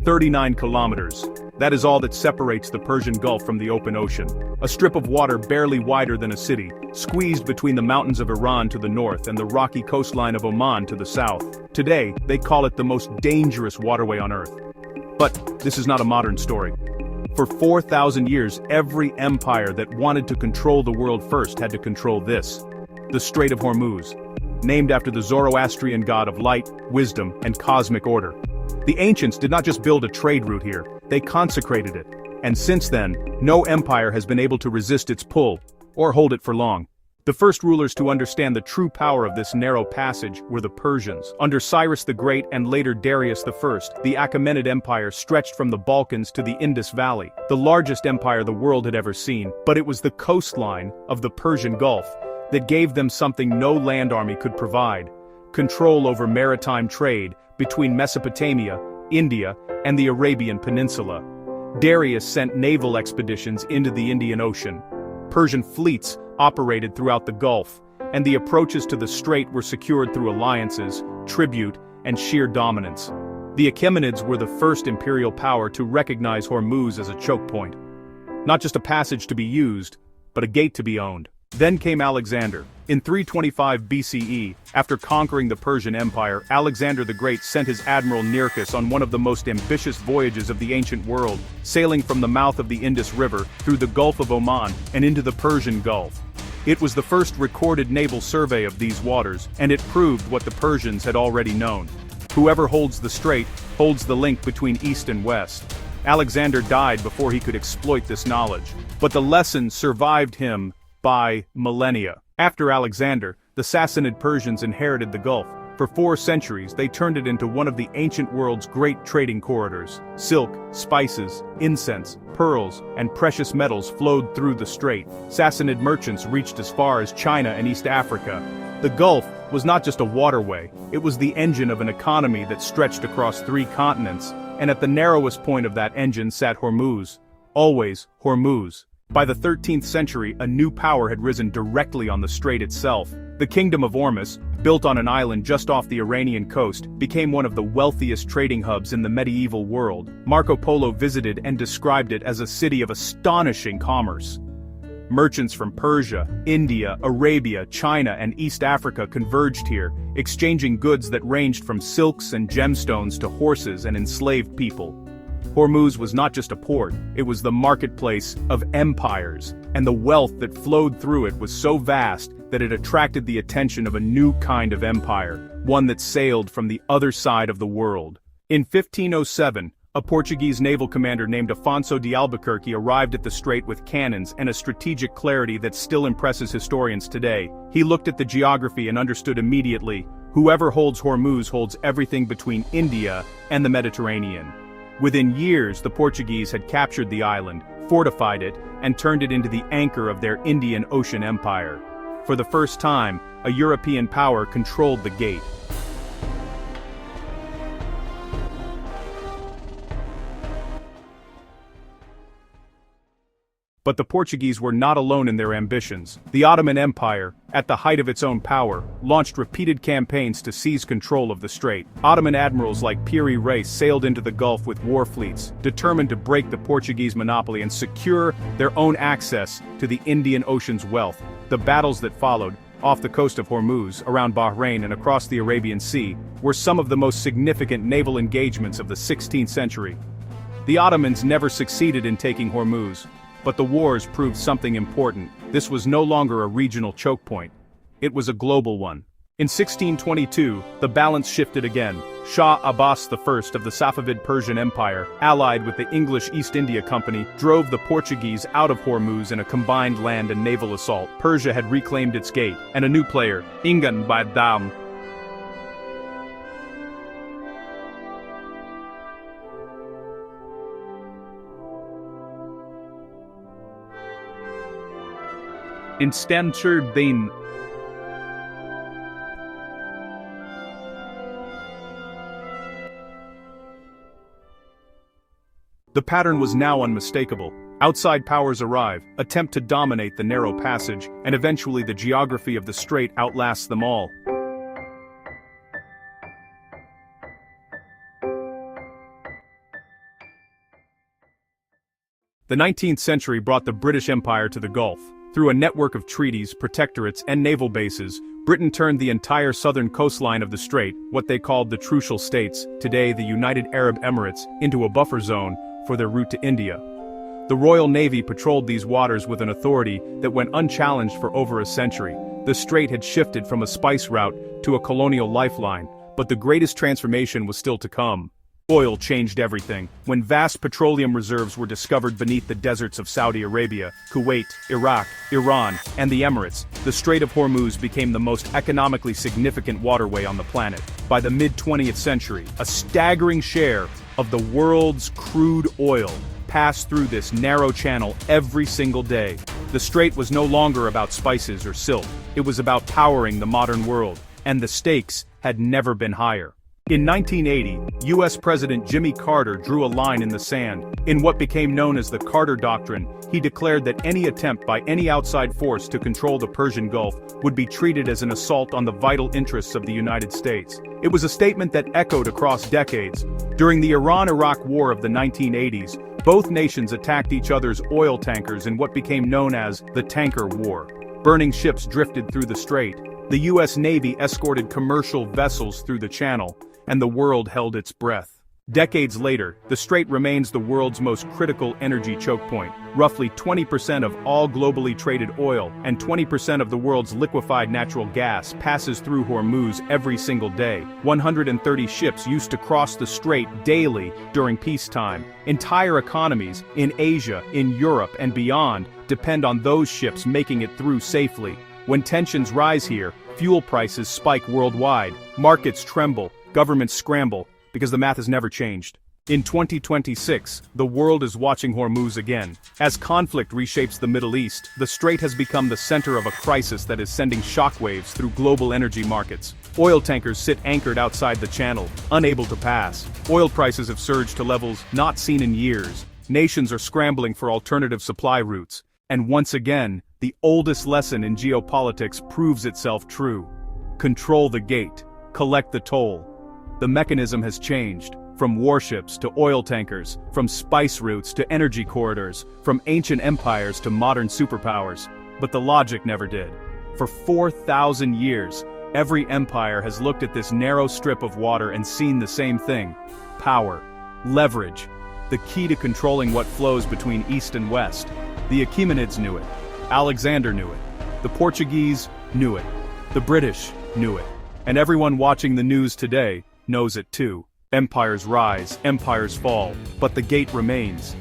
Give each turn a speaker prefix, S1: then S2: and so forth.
S1: 39 kilometers. That is all that separates the Persian Gulf from the open ocean. A strip of water barely wider than a city, squeezed between the mountains of Iran to the north and the rocky coastline of Oman to the south. Today, they call it the most dangerous waterway on Earth. But this is not a modern story. For 4,000 years, every empire that wanted to control the world first had to control this: the Strait of Hormuz, named after the Zoroastrian god of light, wisdom, and cosmic order. The ancients did not just build a trade route here, they consecrated it. And since then, no empire has been able to resist its pull, or hold it for long. The first rulers to understand the true power of this narrow passage were the Persians. Under Cyrus the Great and later Darius I, the Achaemenid Empire stretched from the Balkans to the Indus Valley, the largest empire the world had ever seen. But it was the coastline of the Persian Gulf that gave them something no land army could provide: control over maritime trade between Mesopotamia, India, and the Arabian Peninsula. Darius sent naval expeditions into the Indian Ocean. Persian fleets operated throughout the Gulf, and the approaches to the strait were secured through alliances, tribute, and sheer dominance. The Achaemenids were the first imperial power to recognize Hormuz as a choke point. Not just a passage to be used, but a gate to be owned. Then came Alexander. In 325 BCE, after conquering the Persian Empire, Alexander the Great sent his admiral Nearchus on one of the most ambitious voyages of the ancient world, sailing from the mouth of the Indus River, through the Gulf of Oman, and into the Persian Gulf. It was the first recorded naval survey of these waters, and it proved what the Persians had already known: whoever holds the strait, holds the link between east and west. Alexander died before he could exploit this knowledge, but the lesson survived him by millennia. After Alexander, the Sassanid Persians inherited the Gulf. For 4 centuries, they turned it into one of the ancient world's great trading corridors. Silk, spices, incense, pearls, and precious metals flowed through the strait. Sassanid merchants reached as far as China and East Africa. The Gulf was not just a waterway, it was the engine of an economy that stretched across 3 continents, and at the narrowest point of that engine sat Hormuz. Always Hormuz. By the 13th century, a new power had risen directly on the strait itself. The kingdom of Ormus, built on an island just off the Iranian coast, became one of the wealthiest trading hubs in the medieval world. Marco Polo visited and described it as a city of astonishing commerce. Merchants from Persia, India, Arabia, China, and East Africa converged here, exchanging goods that ranged from silks and gemstones to horses and enslaved people. Hormuz was not just a port, it was the marketplace of empires, and the wealth that flowed through it was so vast that it attracted the attention of a new kind of empire, one that sailed from the other side of the world. In 1507, a Portuguese naval commander named Afonso de Albuquerque arrived at the strait with cannons and a strategic clarity that still impresses historians today. He looked at the geography and understood immediately: whoever holds Hormuz holds everything between India and the Mediterranean. Within years, the Portuguese had captured the island, fortified it, and turned it into the anchor of their Indian Ocean Empire. For the first time, a European power controlled the gate. But the Portuguese were not alone in their ambitions. The Ottoman Empire, at the height of its own power, launched repeated campaigns to seize control of the strait. Ottoman admirals like Piri Reis sailed into the Gulf with war fleets, determined to break the Portuguese monopoly and secure their own access to the Indian Ocean's wealth. The battles that followed, off the coast of Hormuz, around Bahrain and across the Arabian Sea, were some of the most significant naval engagements of the 16th century. The Ottomans never succeeded in taking Hormuz, but the wars proved something important. This was no longer a regional choke point. It was a global one. In 1622, the balance shifted again. Shah Abbas I of the Safavid Persian Empire, allied with the English East India Company, drove the Portuguese out of Hormuz in a combined land and naval assault. Persia had reclaimed its gate, and a new player, Ingan Baddam, instantiated then. The pattern was now unmistakable. Outside powers arrive, attempt to dominate the narrow passage, and eventually the geography of the strait outlasts them all. The 19th century brought the British Empire to the Gulf. Through a network of treaties, protectorates, and naval bases, Britain turned the entire southern coastline of the strait, what they called the Trucial States, today the United Arab Emirates, into a buffer zone for their route to India. The Royal Navy patrolled these waters with an authority that went unchallenged for over a century. The strait had shifted from a spice route to a colonial lifeline, but the greatest transformation was still to come. Oil changed everything. When vast petroleum reserves were discovered beneath the deserts of Saudi Arabia, Kuwait, Iraq, Iran, and the Emirates, the Strait of Hormuz became the most economically significant waterway on the planet. By the mid-20th century, a staggering share of the world's crude oil passed through this narrow channel every single day. The strait was no longer about spices or silk. It was about powering the modern world, and the stakes had never been higher. In 1980, U.S. President Jimmy Carter drew a line in the sand. In what became known as the Carter Doctrine, he declared that any attempt by any outside force to control the Persian Gulf would be treated as an assault on the vital interests of the United States. It was a statement that echoed across decades. During the Iran-Iraq War of the 1980s, both nations attacked each other's oil tankers in what became known as the Tanker War. Burning ships drifted through the strait. The U.S. Navy escorted commercial vessels through the channel, and the world held its breath. Decades later, the strait remains the world's most critical energy choke point. Roughly 20% of all globally traded oil and 20% of the world's liquefied natural gas passes through Hormuz every single day. 130 ships used to cross the strait daily during peacetime. Entire economies in Asia, in Europe, and beyond depend on those ships making it through safely. When tensions rise here, fuel prices spike worldwide, markets tremble, governments scramble, because the math has never changed. In 2026, the world is watching Hormuz again. As conflict reshapes the Middle East, the strait has become the center of a crisis that is sending shockwaves through global energy markets. Oil tankers sit anchored outside the channel, unable to pass. Oil prices have surged to levels not seen in years. Nations are scrambling for alternative supply routes. And once again, the oldest lesson in geopolitics proves itself true. Control the gate. Collect the toll. The mechanism has changed, from warships to oil tankers, from spice routes to energy corridors, from ancient empires to modern superpowers. But the logic never did. For 4,000 years, every empire has looked at this narrow strip of water and seen the same thing: power, leverage, the key to controlling what flows between east and west. The Achaemenids knew it. Alexander knew it. The Portuguese knew it. The British knew it. And everyone watching the news today knows it too. Empires rise, empires fall, but the gate remains.